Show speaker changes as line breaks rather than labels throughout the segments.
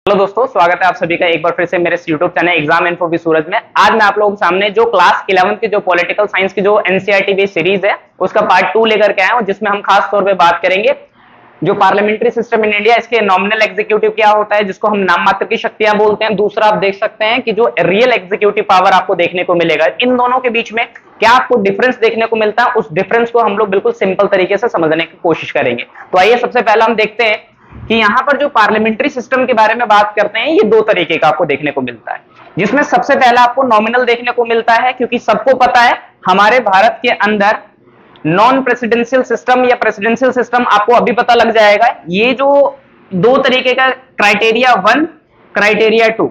Hello दोस्तों, स्वागत है आप सभी का एक बार फिर से मेरे YouTube channel exam info with Suraj में। आज मैं आप लोगों के सामने जो क्लास 11 की जो पॉलिटिकल साइंस की जो एनसीईआरटी बेस्ड सीरीज है उसका पार्ट 2 लेकर के आया हूं, जिसमें हम खास तौर पे बात करेंगे जो पार्लियामेंट्री सिस्टम इन इंडिया, इसके नॉमिनल एग्जीक्यूटिव क्या होता है जिसको हम नाम मात्र की शक्तियां बोलते हैं। दूसरा आप देख सकते हैं कि जो रियल एग्जीक्यूटिव पावर आपको देखने को मिलेगा, इन दोनों के बीच में क्या आपको डिफरेंस देखने को मिलता है, उस डिफरेंस को हम लोग बिल्कुल सिंपल तरीके से समझने की कोशिश करेंगे। तो आइए सबसे पहला हम देखते हैं कि यहां पर जो पार्लियामेंट्री सिस्टम के बारे में बात करते हैं, ये दो तरीके का आपको देखने को मिलता है, जिसमें सबसे पहला आपको नॉमिनल देखने को मिलता है, क्योंकि सबको पता है हमारे भारत के अंदर नॉन प्रेसिडेंशियल सिस्टम या प्रेसिडेंशियल सिस्टम आपको अभी पता लग जाएगा। ये जो दो तरीके का क्राइटेरिया 1, क्राइटेरिया 2,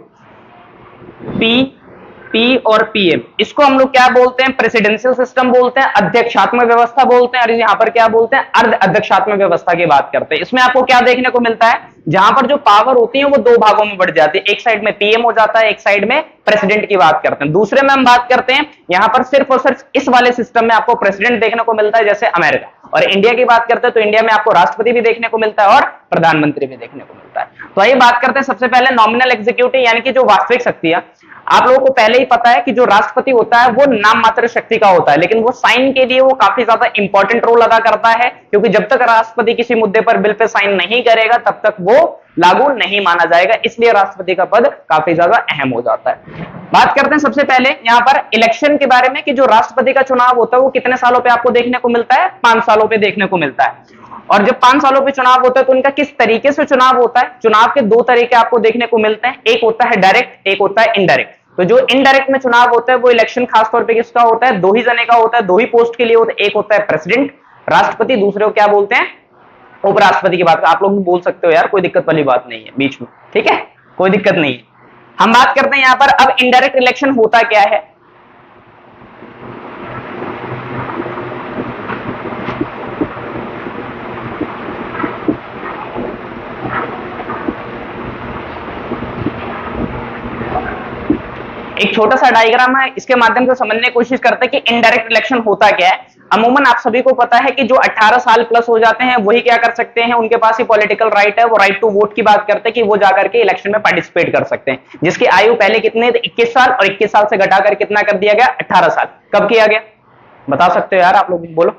पी और पीएम, इसको हम लोग क्या बोलते हैं? प्रेसिडेंशियल सिस्टम बोलते हैं, अध्यक्षात्मक व्यवस्था बोलते हैं, और यहां पर क्या बोलते हैं? अर्ध अध्यक्षात्मक व्यवस्था की बात करते हैं। इसमें आपको क्या देखने को मिलता है? जहां पर जो पावर होती है वो दो भागों में बढ़ जाती है, एक साइड में पीएम हो जाता है, एक साइड में प्रेसिडेंट की बात करते हैं। दूसरे में हम बात करते हैं यहां पर सिर्फ और सिर्फ इस वाले सिस्टम में आपको प्रेसिडेंट देखने को मिलता है, जैसे अमेरिका। और इंडिया की बात करते हैं तो इंडिया में आपको राष्ट्रपति भी देखने को मिलता है और प्रधानमंत्री भी देखने को मिलता है। तो आइए बात करते हैं सबसे पहले नॉमिनल एग्जीक्यूटिव, यानी कि जो वास्तविक शक्तियां। आप लोगों को पहले ही पता है कि जो राष्ट्रपति होता है वो नाम मात्र शक्ति का होता है, लेकिन वो साइन के लिए वो काफी ज्यादा इंपॉर्टेंट रोल अदा करता है, क्योंकि जब तक राष्ट्रपति किसी मुद्दे पर बिल पे साइन नहीं करेगा तब तक वो लागू नहीं माना जाएगा, इसलिए राष्ट्रपति का पद काफी ज्यादा अहम हो जाता है। बात करते हैं सबसे पहले यहां पर इलेक्शन के बारे में कि जो राष्ट्रपति का चुनाव होता है वो कितने सालों पे आपको देखने को मिलता है? 5 सालों पे देखने को मिलता है। और जब 5 सालों पे चुनाव होता है तो उनका किस तरीके से चुनाव होता है? चुनाव के दो तरीके आपको देखने को मिलते हैं, एक होता है डायरेक्ट, एक होता है इनडायरेक्ट। तो जो इनडायरेक्ट में चुनाव होता है वो इलेक्शन खासतौर पे किसका होता है? दो ही जने का होता है, दो ही पोस्ट के लिए होता है, एक होता है प्रेसिडेंट राष्ट्रपति, दूसरे को क्या बोलते हैं? उपराष्ट्रपति की बात। आप लोग बोल सकते हो यार, कोई दिक्कत वाली बात नहीं है बीच में, ठीक है, कोई दिक्कत नहीं है। हम बात करते हैं यहां पर अब इनडायरेक्ट इलेक्शन होता क्या है। एक छोटा सा डायग्राम है, इसके माध्यम से समझने की कोशिश करते हैं कि इनडायरेक्ट इलेक्शन होता क्या है। अमूमन आप सभी को पता है कि जो 18 साल प्लस हो जाते हैं वही क्या कर सकते हैं, उनके पास ही पॉलिटिकल राइट है, वो राइट टू वोट की बात करते हैं कि वो जाकर के इलेक्शन में पार्टिसिपेट कर सकते हैं, जिसकी आयु पहले कितने 21 साल और 21 साल से घटाकर कितना कर दिया गया? 18 साल। कब किया गया बता सकते हो यार आप लोग? बोलो।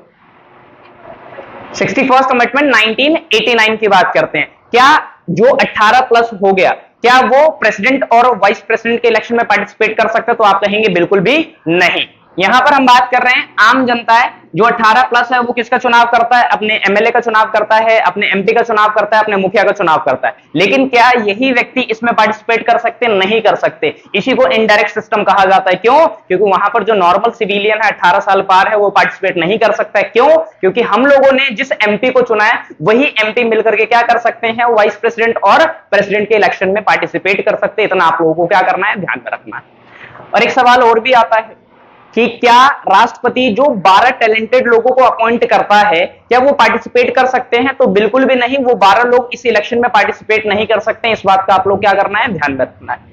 61st अमेंडमेंट 1989 की बात करते हैं। क्या जो 18 प्लस हो गया क्या वो प्रेसिडेंट और वाइस प्रेसिडेंट के इलेक्शन में पार्टिसिपेट कर सकता है? तो आप कहेंगे बिल्कुल भी नहीं। यहां पर हम बात कर रहे हैं आम जनता है, जो 18 प्लस है वो किसका चुनाव करता है? अपने एमएलए का चुनाव करता है, अपने एमपी का चुनाव करता है, अपने मुखिया का चुनाव करता है। लेकिन क्या यही व्यक्ति इसमें पार्टिसिपेट कर सकते? नहीं कर सकते। इसी को इनडायरेक्ट सिस्टम कहा जाता है। क्यों? क्योंकि वहां पर जो नॉर्मल सिविलियन है 18 साल पार है वो पार्टिसिपेट नहीं कर सकता है। क्यों? क्योंकि हम लोगों ने जिस एमपी को चुना है वही एमपी मिलकर के क्या कर सकते हैं? वाइस प्रेसिडेंट और प्रेसिडेंट के इलेक्शन में पार्टिसिपेट कर सकते हैं। इतना आप लोगों को क्या करना है? ध्यान में रखना है। और एक सवाल और भी आता है कि क्या राष्ट्रपति जो 12 टैलेंटेड लोगों को अपॉइंट करता है क्या वो पार्टिसिपेट कर सकते हैं? तो बिल्कुल भी नहीं, वो 12 लोग इस इलेक्शन में पार्टिसिपेट नहीं कर सकते हैं। इस बात का आप लोग क्या करना है? ध्यान में रखना है।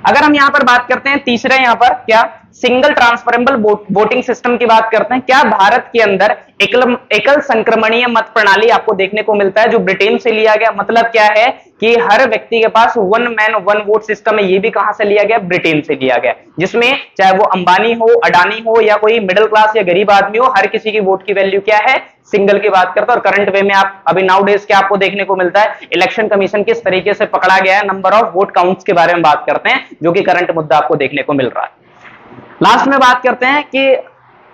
अगर हम यहां पर बात करते हैं तीसरा, यहां पर क्या सिंगल ट्रांसफरेबल वोटिंग सिस्टम की बात करते हैं। क्या भारत के अंदर एकल संक्रमणीय मत प्रणाली आपको देखने को मिलता है, जो ब्रिटेन से लिया गया? मतलब क्या है कि हर व्यक्ति के पास one man one vote system है। ये भी कहां से लिया गया? ब्रिटेन से लिया गया, जिसमें चाहे वो अंबानी हो, अडानी हो, या कोई मिडिल क्लास या गरीब आदमी हो, हर किसी की वोट की वैल्यू क्या है? सिंगल की बात करता है। और करंट वे में आप अभी नाउ डेज क्या आपको देखने को मिलता है? इलेक्शन कमीशन किस तरीके से पकड़ा गया है, नंबर ऑफ वोट काउंट्स के बारे में बात करते हैं, जो कि करंट मुद्दा आपको देखने को मिल रहा है। लास्ट में बात करते हैं कि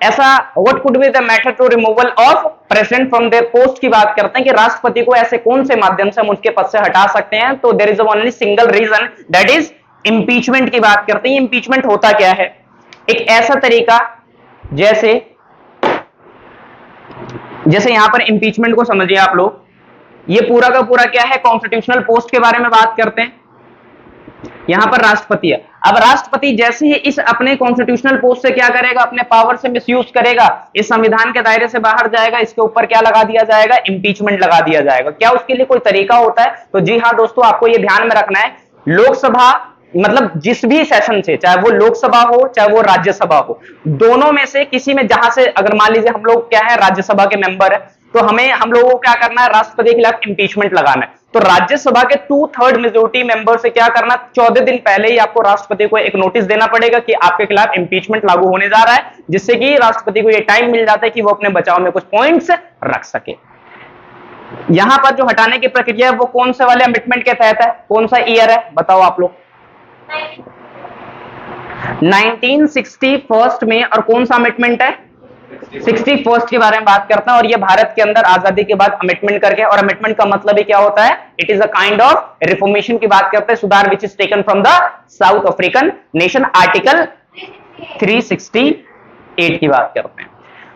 ऐसा what could be the method to removal of president from their post की बात करते हैं कि राष्ट्रपति को ऐसे कौन से माध्यम से हम उसके पद से हटा सकते हैं। तो there is only single reason, that is impeachment की बात करते हैं। इंपीचमेंट होता क्या है? एक ऐसा तरीका जैसे यहां पर इंपीचमेंट को समझिए आप लोग, ये पूरा का पूरा क्या है? कॉन्स्टिट्यूशनल पोस्ट के बारे में बात करते हैं। यहां पर राष्ट्रपति है। अब राष्ट्रपति जैसे ही इस अपने कॉन्स्टिट्यूशनल पोस्ट से क्या करेगा? अपने पावर से मिसयूज करेगा, इस संविधान के दायरे से बाहर जाएगा, इसके ऊपर क्या लगा दिया जाएगा? इंपीचमेंट लगा दिया जाएगा। क्या उसके लिए कोई तरीका होता है? तो जी हां दोस्तों, आपको यह ध्यान में रखना है, लोकसभा मतलब जिस भी सेशन से, चाहे वो लोकसभा हो चाहे वो राज्यसभा हो, दोनों में से किसी में, जहां से अगर मान लीजिए हम लोग क्या है राज्यसभा के मेंबर है, तो हम लोगों को क्या करना है? राष्ट्रपति के खिलाफ इंपीचमेंट लगाना है। तो राज्यसभा के 2/3 मेजोरिटी मेंबर से क्या करना, 14 दिन पहले ही आपको राष्ट्रपति को एक नोटिस देना पड़ेगा कि आपके खिलाफ इंपीचमेंट लागू होने जा रहा है, जिससे कि राष्ट्रपति को यह टाइम मिल जाता है कि वो अपने बचाव में कुछ पॉइंट्स रख सके। यहां पर जो हटाने की प्रक्रिया है वो कौन से वाले अमेंडमेंट के तहत है, कौन सा ईयर है बताओ आप लोग? 1961 में। और कौन सा अमेंडमेंट है? 61 के बारे में बात करते हैं। और ये भारत के अंदर आजादी के बाद अमेंडमेंट करके, और अमेंडमेंट का मतलब ही क्या होता है? It is a kind of reformation की बात करते हैं, सुधार which is taken from the south African nation. Article 368 की बात करते हैं।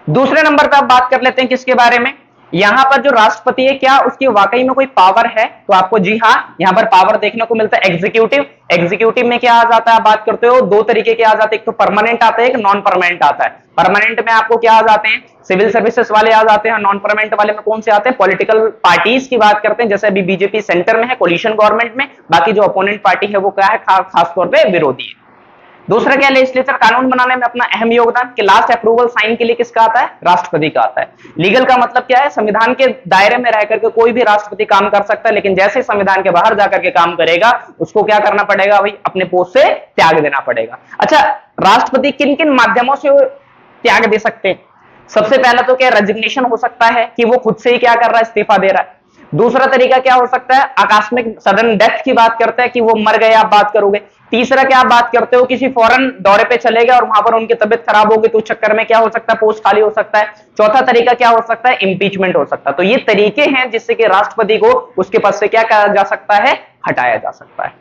दूसरे नंबर पर आप बात कर लेते हैं किसके बारे में? यहां पर जो राष्ट्रपति है, क्या उसकी वाकई में कोई पावर है? तो आपको जी हाँ यहां पर पावर देखने को मिलता है। एग्जीक्यूटिव, एग्जीक्यूटिव में क्या आ जाता है? आप बात करते हो दो तरीके के आ जाते हैं, एक तो परमानेंट आता है, एक नॉन परमानेंट आता है। परमानेंट में आपको क्या आ जाते हैं? सिविल सर्विसेज वाले आ जाते हैं। नॉन परमानेंट वाले में कौन से आते हैं? पॉलिटिकल पार्टीज की बात करते हैं, जैसे अभी बीजेपी सेंटर में है, कोलिशन गवर्नमेंट में। बाकी जो अपोनेंट पार्टी है वो क्या है? खासतौर पर विरोधी है। दूसरा क्या? लेजिस्लेचर, कानून बनाने में अपना अहम योगदान। कि लास्ट अप्रूवल साइन के लिए किसका आता है? राष्ट्रपति का आता है। लीगल का मतलब क्या है? संविधान के दायरे में रह करके कोई भी राष्ट्रपति काम कर सकता है, लेकिन जैसे संविधान के बाहर जाकर के काम करेगा उसको क्या करना पड़ेगा भाई? अपने पोस्ट से त्याग देना पड़ेगा। अच्छा, राष्ट्रपति किन किन माध्यमों से त्याग दे सकते हैं? सबसे पहला तो क्या? रेजिग्नेशन हो सकता है कि वो खुद से ही क्या कर रहा है? इस्तीफा दे रहा है। दूसरा तरीका क्या हो सकता है? आकस्मिक सडन डेथ की बात करते हैं कि वो मर गए, आप बात करोगे। तीसरा क्या आप बात करते हो? किसी फॉरेन दौरे पे चले गए और वहां पर उनकी तबीयत खराब होगी, तो उस चक्कर में क्या हो सकता है? पोस्ट खाली हो सकता है। चौथा तरीका क्या हो सकता है? इंपीचमेंट हो सकता है। तो ये तरीके हैं जिससे कि राष्ट्रपति को उसके पद से क्या कहा जा सकता है? हटाया जा सकता है।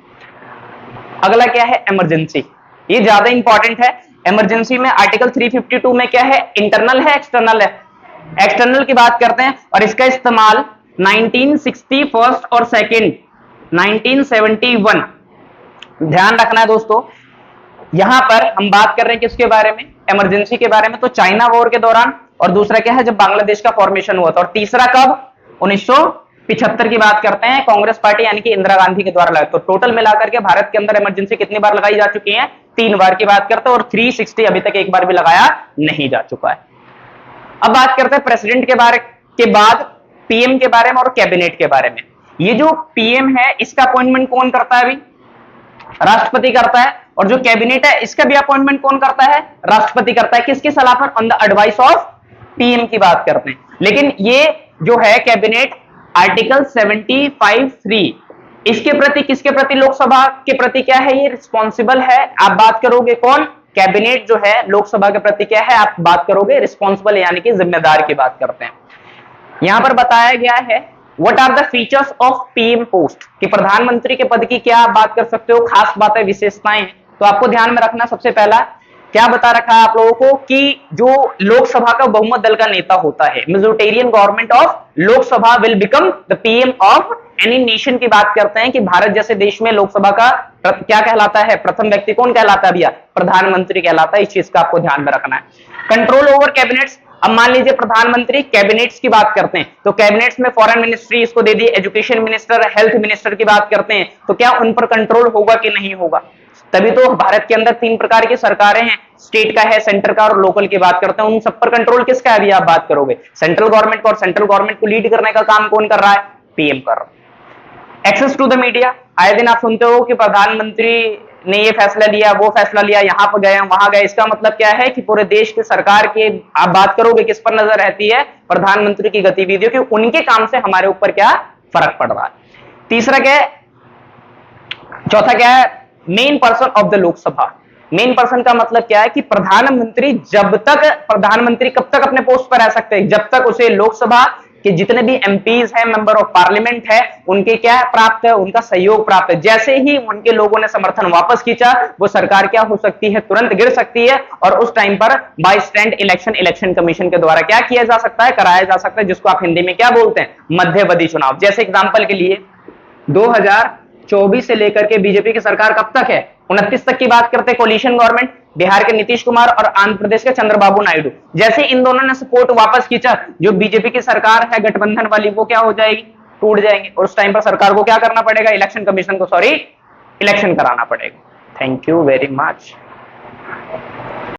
अगला क्या है? इमरजेंसी। ये ज्यादा इंपॉर्टेंट है। इमरजेंसी में आर्टिकल 352 में क्या है? इंटरनल है, एक्सटर्नल है? एक्सटर्नल की बात करते हैं। और इसका इस्तेमाल 1961 और सेकेंड 1971, ध्यान रखना है दोस्तों। यहां पर हम बात कर रहे हैं किसके बारे में? इमरजेंसी के बारे में। तो चाइना वॉर के दौरान, और दूसरा क्या है? जब बांग्लादेश का फॉर्मेशन हुआ था। और तीसरा कब? 1975 की बात करते हैं, कांग्रेस पार्टी यानी कि इंदिरा गांधी के द्वारा लगाई। तो टोटल मिलाकर के भारत के अंदर इमरजेंसी कितनी बार लगाई जा चुकी है? 3 बार की बात करते हैं। और 360 अभी तक एक बार भी लगाया नहीं जा चुका है। अब बात करते हैं प्रेसिडेंट के बारे के बाद पीएम के बारे में और कैबिनेट के बारे में। ये जो पीएम है इसका अपॉइंटमेंट कौन करता है? अभी राष्ट्रपति करता है। और जो कैबिनेट है इसका भी अपॉइंटमेंट कौन करता है? राष्ट्रपति करता है। किसकी सलाह पर? On the advice of PM की बात करते हैं। लेकिन ये जो है कैबिनेट, आर्टिकल 75(3), इसके प्रति, किसके प्रति? लोकसभा के प्रति क्या है? ये रिस्पॉन्सिबल है। आप बात करोगे कौन? कैबिनेट जो है लोकसभा के प्रति क्या है? आप बात करोगे रिस्पॉन्सिबल, यानी कि जिम्मेदार की बात करते हैं। यहां पर बताया गया है what are the features of PM post, कि प्रधानमंत्री के पद की क्या आप बात कर सकते हो? खास बातें, विशेषताएं। तो आपको ध्यान में रखना, सबसे पहला क्या बता रखा है आप लोगों को कि जो लोकसभा का बहुमत दल का नेता होता है, majoritarian government of Lok Sabha will become the PM of any nation की बात करते हैं कि भारत जैसे देश में लोकसभा का क्या कहलाता है? प्रथम व्यक्ति कौन कहलाता है भैया? प्रधानमंत्री कहलाता है। इस चीज का आपको ध्यान में रखना है। Control over cabinets. अब मान लीजिए प्रधानमंत्री कैबिनेट्स की बात करते हैं, तो कैबिनेट्स में फॉरेन मिनिस्ट्री इसको दे दी, एजुकेशन मिनिस्टर, हेल्थ मिनिस्टर की बात करते हैं, तो क्या उन पर कंट्रोल होगा कि नहीं होगा? तभी तो भारत के अंदर 3 प्रकार की सरकारें हैं, स्टेट का है, सेंटर का और लोकल की बात करते हैं। उन सब पर कंट्रोल किसका है? अभी आप बात करोगे सेंट्रल गवर्नमेंट का। और सेंट्रल गवर्नमेंट को लीड करने का काम कौन कर रहा है? पीएम कर रहा है। Access to the media. आए दिन आप सुनते हो कि प्रधानमंत्री ने ये फैसला लिया, वो फैसला लिया, यहां पर गए, वहां गए। इसका मतलब क्या है? कि पूरे देश की सरकार के आप बात करोगे किस पर नजर रहती है? प्रधानमंत्री की गतिविधियों की, उनके काम से हमारे ऊपर क्या फर्क पड़ रहा है। तीसरा क्या है? चौथा क्या है? Main person of the Lok Sabha. Main person का मतलब क्या है? कि प्रधानमंत्री प्रधानमंत्री कब तक अपने पोस्ट पर रह सकते हैं? जब तक उसे लोकसभा कि जितने भी एमपीज हैं, मेंबर ऑफ पार्लियामेंट है, उनके क्या प्राप्त है? उनका सहयोग प्राप्त है। जैसे ही उनके लोगों ने समर्थन वापस खींचा, वो सरकार क्या हो सकती है? तुरंत गिर सकती है। और उस टाइम पर बाय स्टैंड इलेक्शन कमीशन के द्वारा क्या किया जा सकता है? कराया जा सकता है, जिसको आप हिंदी में क्या बोलते हैं? मध्यावधि चुनाव। जैसे एग्जाम्पल के लिए 2024 से लेकर के बीजेपी की सरकार कब तक है? 29 तक की बात करते हैं, कोलिशन गवर्नमेंट, बिहार के नीतीश कुमार और आंध्र प्रदेश के चंद्रबाबू नायडू। जैसे इन दोनों ने सपोर्ट वापस खींचा, जो बीजेपी की सरकार है गठबंधन वाली, वो क्या हो जाएगी? टूट जाएंगे। और उस टाइम पर सरकार को क्या करना पड़ेगा? इलेक्शन कमीशन को इलेक्शन कराना पड़ेगा। Thank you very much.